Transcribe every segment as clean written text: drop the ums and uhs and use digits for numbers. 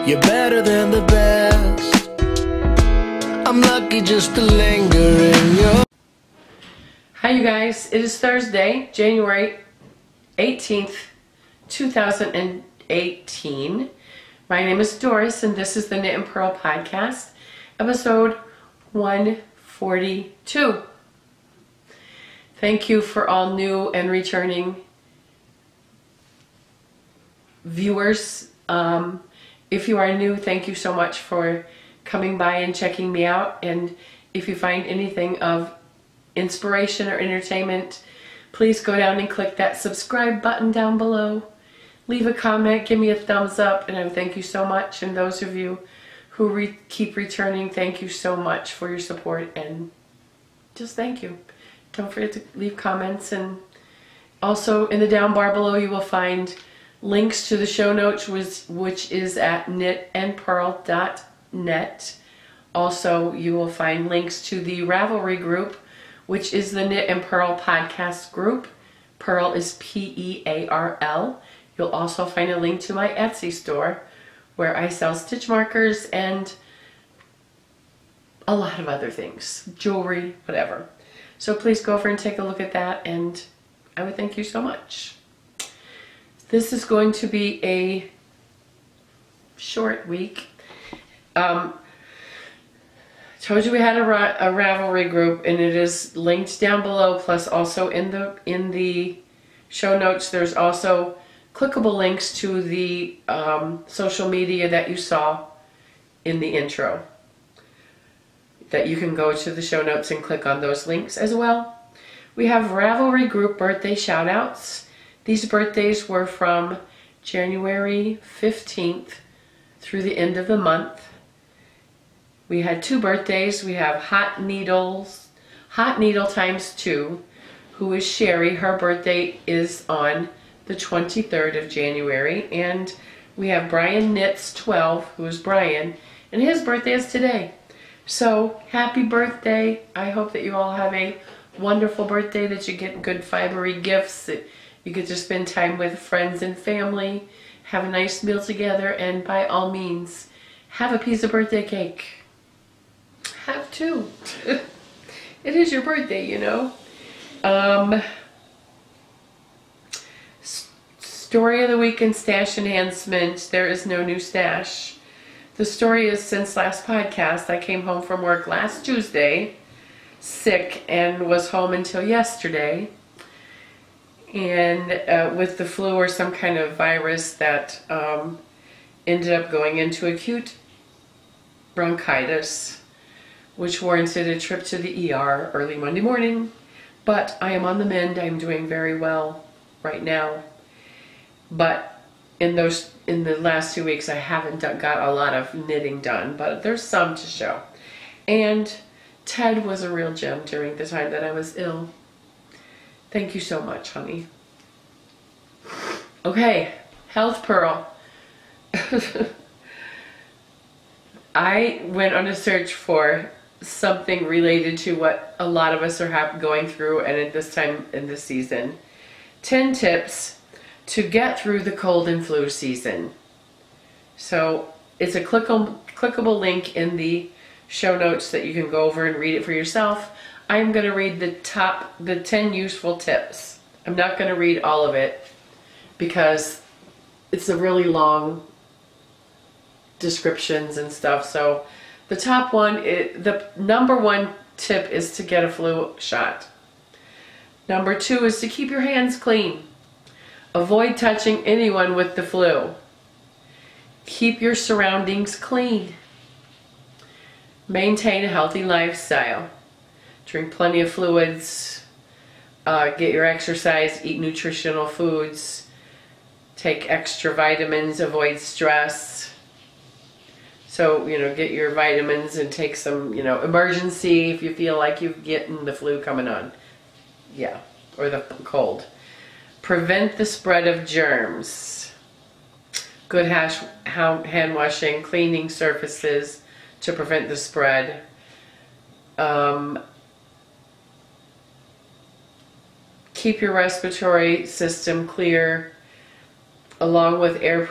You're better than the best. I'm lucky just to linger in your... Hi you guys, it is Thursday, January 18th, 2018. My name is Doris and this is the Knit and Purl Podcast, episode 142. Thank you for all new and returning viewers. If you are new, thank you so much for coming by and checking me out. And if you find anything of inspiration or entertainment, please go down and click that subscribe button down below. Leave a comment, give me a thumbs up, and I thank you so much. And those of you who keep returning, thank you so much for your support, and just thank you. Don't forget to leave comments, and also in the down bar below you will find links to the show notes, which is at knitandpurl.net. Also, you will find links to the Ravelry group, which is the Knit and Purl podcast group. Purl is P-E-A-R-L. You'll also find a link to my Etsy store, where I sell stitch markers and a lot of other things, jewelry, whatever. So please go over and take a look at that, and I would thank you so much. This is going to be a short week. Told you we had a Ravelry group, and it is linked down below. Plus, also in the show notes, there's also clickable links to the social media that you saw in the intro. That you can go to the show notes and click on those links as well. We have Ravelry group birthday shout outs. These birthdays were from January 15th through the end of the month. We had 2 birthdays. We have Hot Needle times 2, who is Sherry. Her birthday is on the 23rd of January. And we have Brian Knits 12, who is Brian, and his birthday is today. So happy birthday. I hope that you all have a wonderful birthday, that you get good fibery gifts, that you get to spend time with friends and family, have a nice meal together, and by all means, have a piece of birthday cake. Have 2. It is your birthday, you know. Story of the week and stash enhancement. There is no new stash. The story is, since last podcast, I came home from work last Tuesday, sick, and was home until yesterday. And with the flu or some kind of virus that ended up going into acute bronchitis, which warranted a trip to the ER early Monday morning. But I am on the mend. I'm doing very well right now. But in the last 2 weeks, I haven't got a lot of knitting done, but there's some to show. And Ted was a real gem during the time that I was ill. Thank you so much, honey. Okay, Health Purl. I went on a search for something related to what a lot of us are going through, and at this time in the season. 10 tips to get through the cold and flu season. So it's a clickable link in the show notes that you can go over and read it for yourself. I'm going to read the 10 useful tips. I'm not going to read all of it because it's a really long descriptions and stuff. So the top one, the number 1 tip is to get a flu shot. Number 2 is to keep your hands clean. Avoid touching anyone with the flu. Keep your surroundings clean. Maintain a healthy lifestyle. Drink plenty of fluids. Get your exercise. Eat nutritional foods. Take extra vitamins. Avoid stress. So, get your vitamins and take some, emergency if you feel like you're getting the flu coming on. Yeah, or the cold. Prevent the spread of germs. Good hand washing, cleaning surfaces to prevent the spread. Keep your respiratory system clear. along with air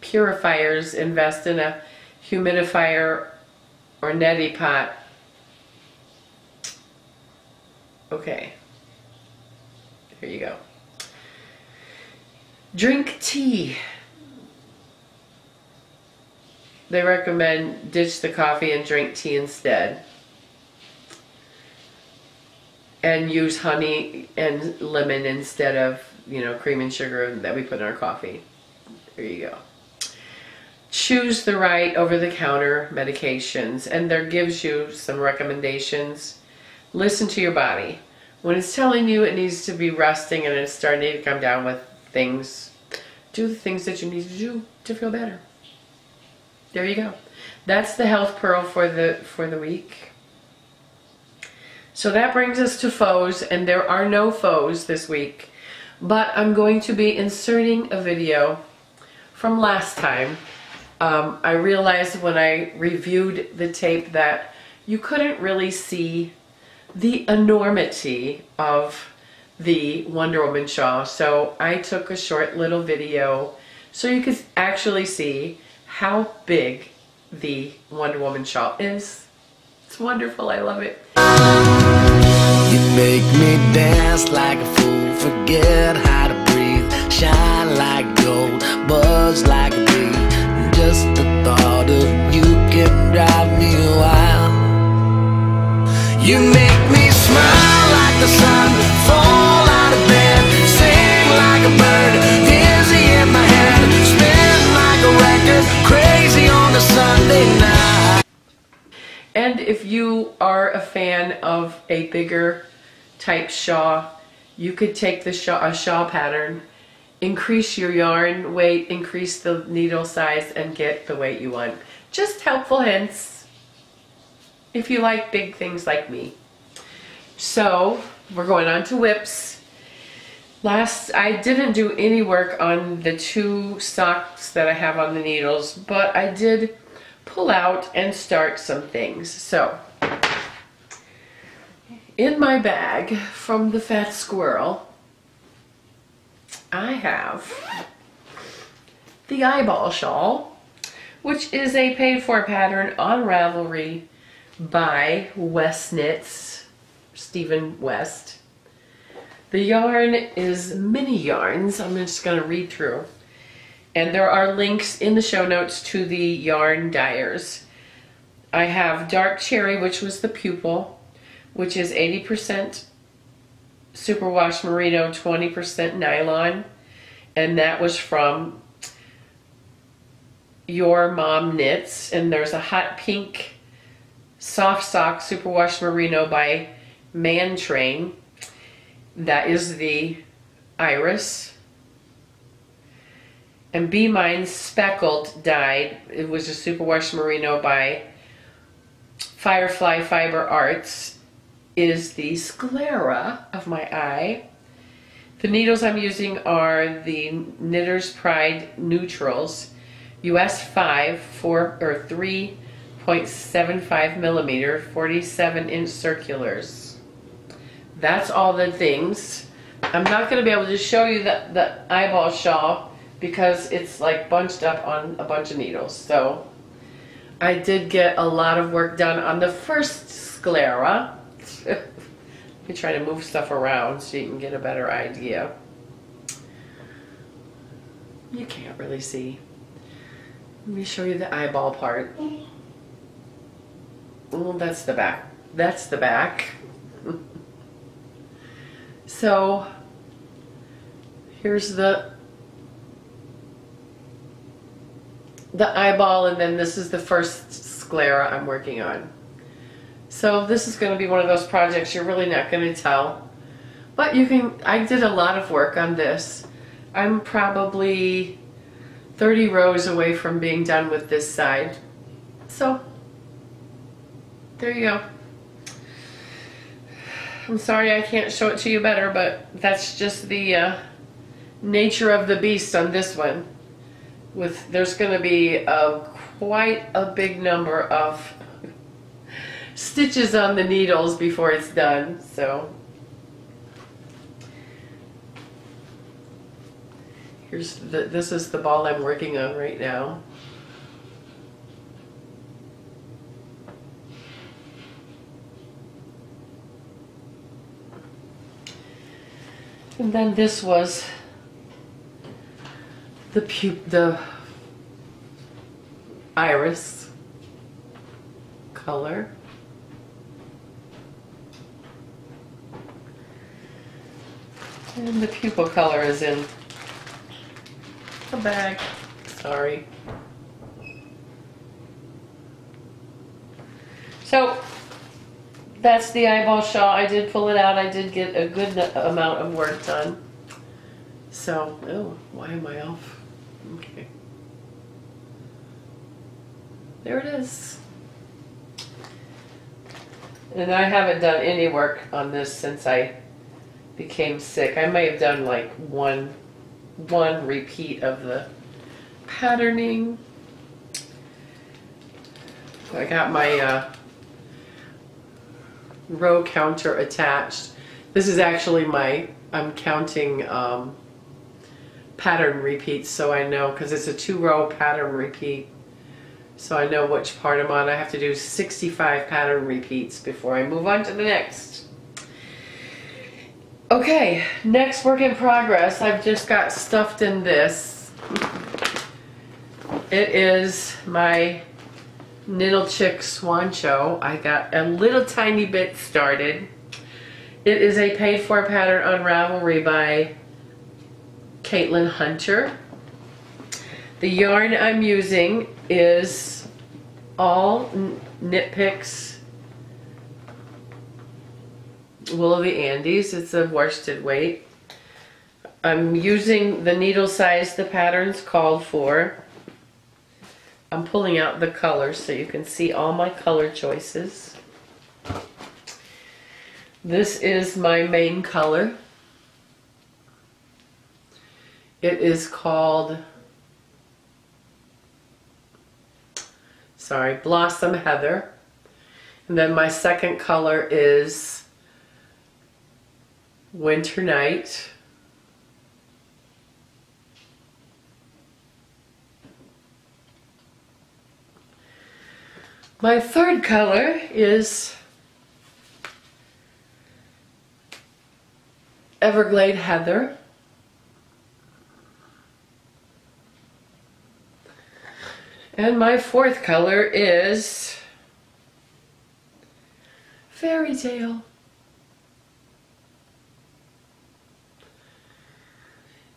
purifiers, invest in a humidifier or neti pot. Okay, here you go. Drink tea. They recommend ditch the coffee and drink tea instead. And use honey and lemon instead of, you know, cream and sugar that we put in our coffee. There you go. Choose the right over-the-counter medications, and there gives you some recommendations. Listen to your body. When it's telling you it needs to be resting and it's starting to come down with things, do the things that you need to do to feel better. There you go. That's the health pearl for the week. So that brings us to foes, and there are no foes this week, but I'm going to be inserting a video from last time. I realized when I reviewed the tape that you couldn't really see the enormity of the Wonder Woman shawl, so I took a short little video so you could actually see how big the Wonder Woman shawl is. It's wonderful, I love it. You make me dance like a fool, forget how to breathe, shine like gold, buzz like a bee. Just the thought of you can drive me wild. You make me smile like the sun, fall out of bed, sing like a bird, dizzy in my head, spin like a record, crazy on a Sunday night. And if you are a fan of a bigger type shawl, you could take the shawl pattern, increase your yarn weight, increase the needle size, and get the weight you want. Just helpful hints if you like big things like me. So we're going on to whips. I didn't do any work on the 2 socks that I have on the needles, but I did pull out and start some things. So in my bag from the Fat Squirrel, I have the eyeball shawl, which is a paid for pattern on Ravelry by West Knits, Stephen West. The yarn is mini yarns. I'm just going to read through. And there are links in the show notes to the yarn dyers. I have Dark Cherry, which was the pupil, which is 80% superwash merino, 20% nylon. And that was from Your Mom Knits. And there's a hot pink soft sock superwash merino by Man Train. That is the iris. And Be Mine Speckled dyed. It was a superwash merino by Firefly Fiber Arts. Is the sclera of my eye. The needles I'm using are the Knitter's Pride Neutrals, US 5 or 3.75 millimeter, 47-inch circulars. That's all the things. I'm not going to be able to show you the eyeball shawl because it's like bunched up on a bunch of needles. So I did get a lot of work done on the first sclera. Let me try to move stuff around so you can get a better idea. You can't really see. Let me show you the eyeball part. Well, that's the back. That's the back. So here's the eyeball, and then this is the first sclera I'm working on. So this is going to be one of those projects you're really not going to tell. But you can, I did a lot of work on this. I'm probably 30 rows away from being done with this side. So there you go. I'm sorry I can't show it to you better, but that's just the nature of the beast on this one. There's going to be quite a big number of stitches on the needles before it's done. So This is the ball I'm working on right now. And then this was the iris color. And the pupil color is in the bag. Sorry. So that's the eyeball shawl. I did pull it out. I did get a good amount of work done. So, oh, why am I off? Okay. There it is. And I haven't done any work on this since I became sick. I may have done like one repeat of the patterning. I got my row counter attached. This is actually I'm counting pattern repeats, so I know, because it's a 2-row pattern repeat, so I know which part I'm on. I have to do 65 pattern repeats before I move on to the next. Okay, next work in progress. I've just got stuffed in this. It is my Knittle Chick Swancho. I got a little tiny bit started. It is a paid for pattern on Ravelry by Caitlin Hunter. The yarn I'm using is all Knit Picks Wool of the Andes. It's a worsted weight. I'm using the needle size the pattern's called for. I'm pulling out the colors so you can see all my color choices. This is my main color. It is called, Blossom Heather. And then my second color is Winter Night. My third color is Everglade Heather. And my fourth color is Fairy Tale.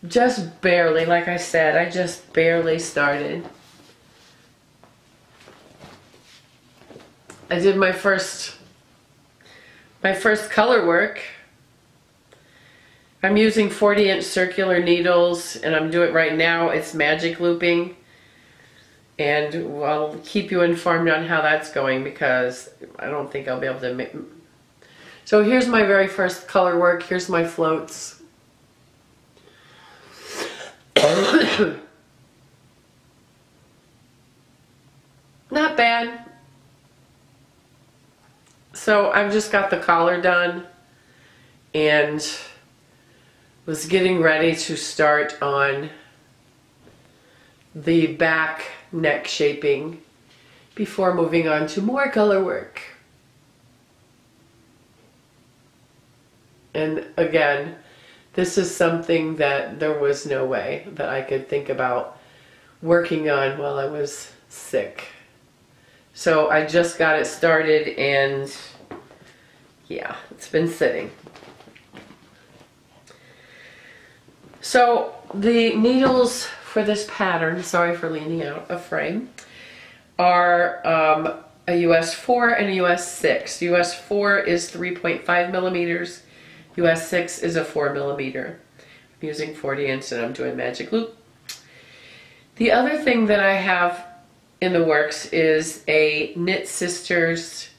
Just barely, like I said, I just barely started. I did my first color work. I'm using 40-inch circular needles, and I'm doing it right now. It's magic looping, and I'll keep you informed on how that's going, because I don't think I'll be able to make. So here's my very first color work. Here's my floats. Not bad. So I've just got the collar done and was getting ready to start on the back neck shaping before moving on to more color work. And again, this is something that there was no way that I could think about working on while I was sick. So I just got it started, and yeah, it's been sitting. So the needles for this pattern, sorry for leaning out of frame, are a US 4 and a US 6. US 4 is 3.5 millimeters. US 6 is a 4 millimeter. I'm using 40-inch and I'm doing magic loop. The other thing that I have in the works is a Knit Sisters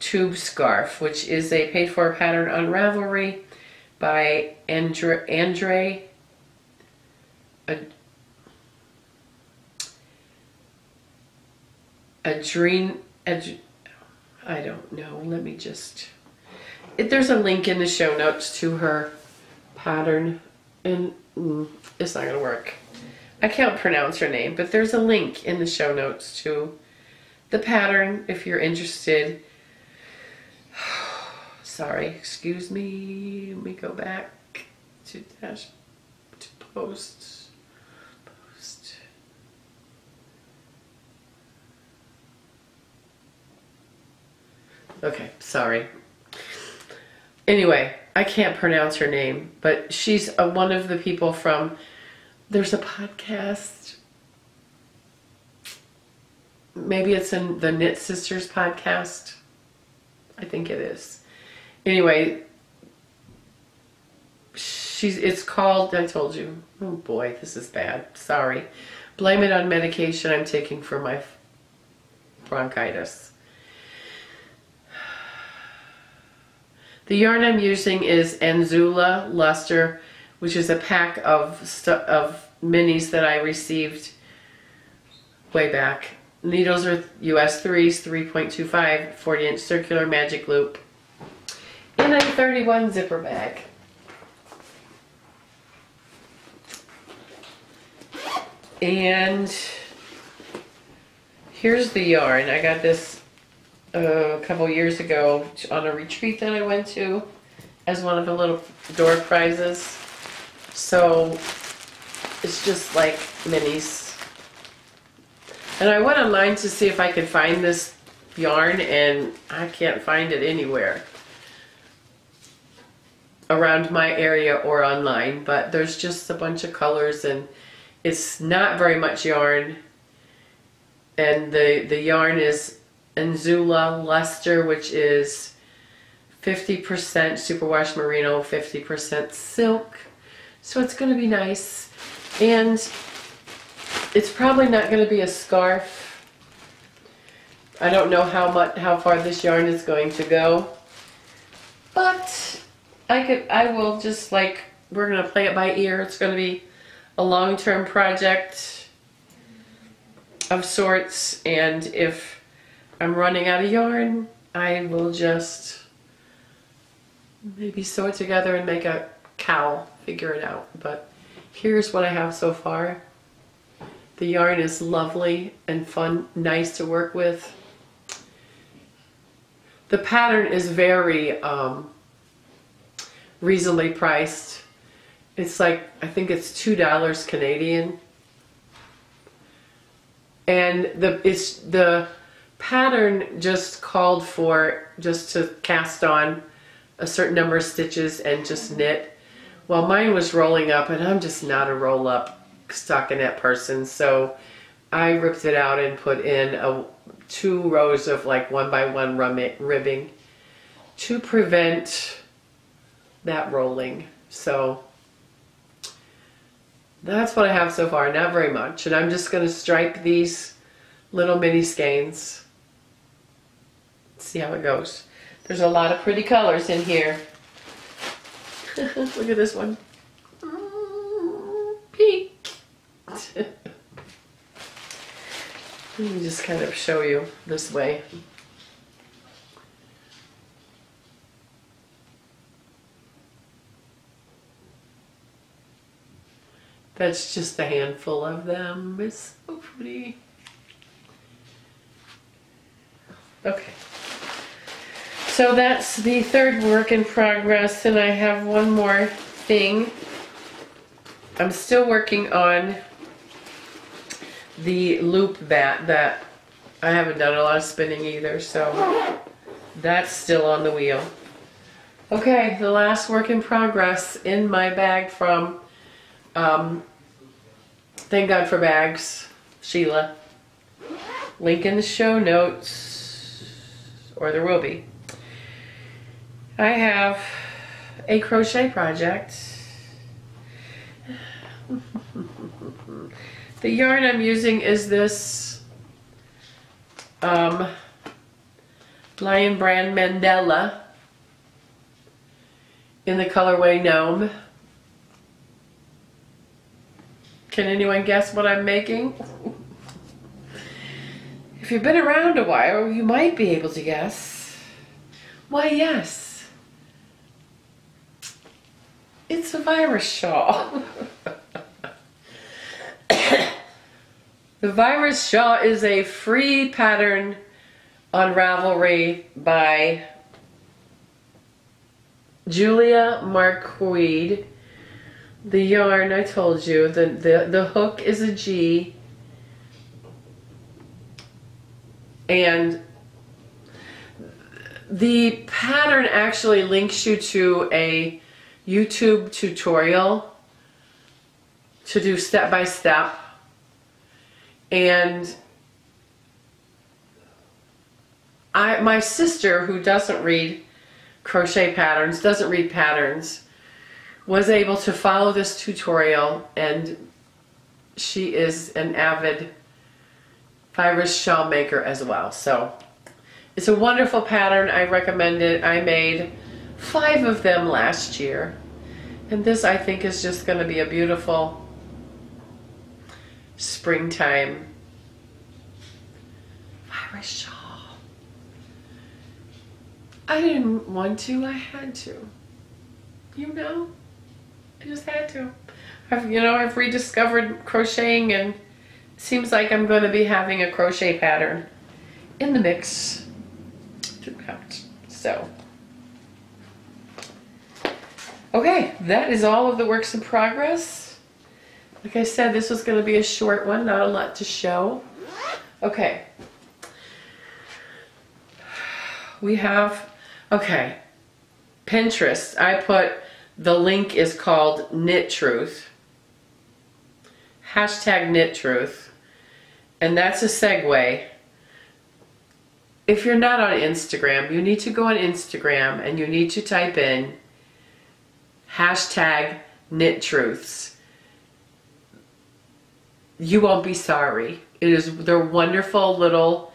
tube scarf, which is a paid for pattern on Ravelry by Andre I don't know, let me just, there's a link in the show notes to her pattern and it's not gonna work. I can't pronounce her name, but there's a link in the show notes to the pattern if you're interested. Sorry, excuse me. Let me go back to post. Okay, sorry. Anyway, I can't pronounce her name, but she's one of the people from, there's a podcast. Maybe it's in the Knit Sisters podcast. I think it is. Anyway, it's called, I told you, oh boy, this is bad. Sorry. Blame It on Medication I'm taking for my bronchitis. The yarn I'm using is Anzula Luster, which is a pack of minis that I received way back. Needles are US 3s, 3.25, 40-inch circular magic loop in a 31 zipper bag. And here's the yarn. I got this a couple years ago on a retreat that I went to as one of the little door prizes. So it's just like minis. And I went online to see if I could find this yarn, and I can't find it anywhere around my area or online, but there's just a bunch of colors and it's not very much yarn. And the yarn is Anzula Luster, which is 50% superwash merino, 50% silk. So it's going to be nice. And it's probably not going to be a scarf. I don't know how far this yarn is going to go. But I will just, like, we're going to play it by ear. It's going to be a long-term project of sorts, and if I'm running out of yarn, I will just maybe sew it together and make a cowl, figure it out. But here's what I have so far. The yarn is lovely and fun, nice to work with. The pattern is very reasonably priced. It's like, I think it's $2 Canadian. And the pattern just called for just to cast on a certain number of stitches and just knit. Well, mine was rolling up, and I'm just not a roll up stockinette person, so I ripped it out and put in 2 rows of like 1x1 ribbing to prevent that rolling. So that's what I have so far, not very much. And I'm just going to stripe these little mini skeins. See how it goes. There's a lot of pretty colors in here. Look at this one. Pink. Let me just kind of show you this way. That's just a handful of them. It's so pretty. Okay. So that's the third work in progress, and I have one more thing. I'm still working on the loop bat that I haven't done a lot of spinning either, so that's still on the wheel. Okay, the last work in progress in my bag from Thank God for Bags, Sheila. Link in the show notes, or there will be. I have a crochet project. The yarn I'm using is this Lion Brand Mandela in the colorway Gnome. Can anyone guess what I'm making? If you've been around a while, you might be able to guess. Why, yes. It's a virus shawl. The virus shawl is a free pattern on Ravelry by Julia Marquardt. The yarn, I told you, the hook is a G, and the pattern actually links you to a YouTube tutorial to do step by step. And my sister, who doesn't read crochet patterns, doesn't read patterns, was able to follow this tutorial, and she is an avid virus shawl maker as well. So it's a wonderful pattern. I recommend it. I made 5 of them last year, and this I think is just going to be a beautiful springtime virus shawl. I didn't want to, I had to. You know? I just had to. I've rediscovered crocheting, and it seems like I'm going to be having a crochet pattern in the mix throughout. So, okay, that is all of the works in progress. Like I said, this was going to be a short one, not a lot to show. Okay. We have, okay, Pinterest. I put, the link is called Knit Truth. Hashtag Knit Truth. And that's a segue. If you're not on Instagram, you need to go on Instagram and you need to type in hashtag Knit Truths. You won't be sorry. They're wonderful little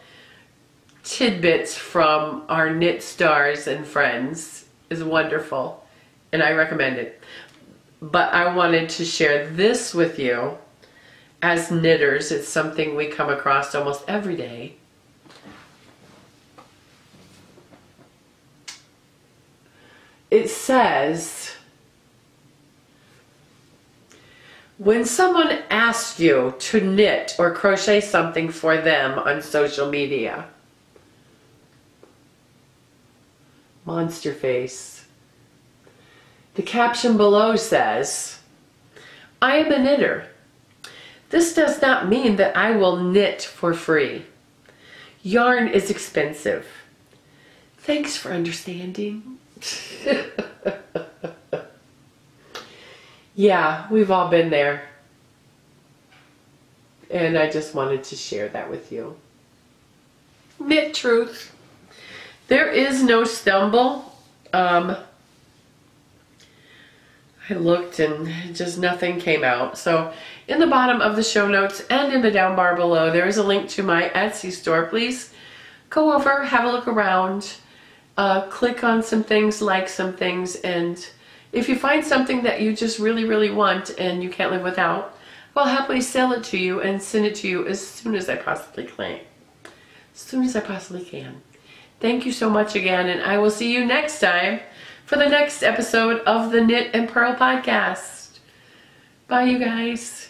tidbits from our knit stars and friends. Is wonderful, and I recommend it. But I wanted to share this with you. As knitters, it's something we come across almost every day. It says, when someone asks you to knit or crochet something for them on social media, monster face. The caption below says, I am a knitter. This does not mean that I will knit for free. Yarn is expensive. Thanks for understanding. Yeah, we've all been there. And I just wanted to share that with you. Knit Truth. There is no stumble. I looked and just nothing came out. So in the bottom of the show notes and in the down bar below, there is a link to my Etsy store. Please go over, have a look around, click on some things, like some things, and if you find something that you just really, really want and you can't live without, I'll happily sell it to you and send it to you as soon as I possibly can. As soon as I possibly can. Thank you so much again, and I will see you next time for the next episode of the Knit and Purl podcast. Bye, you guys.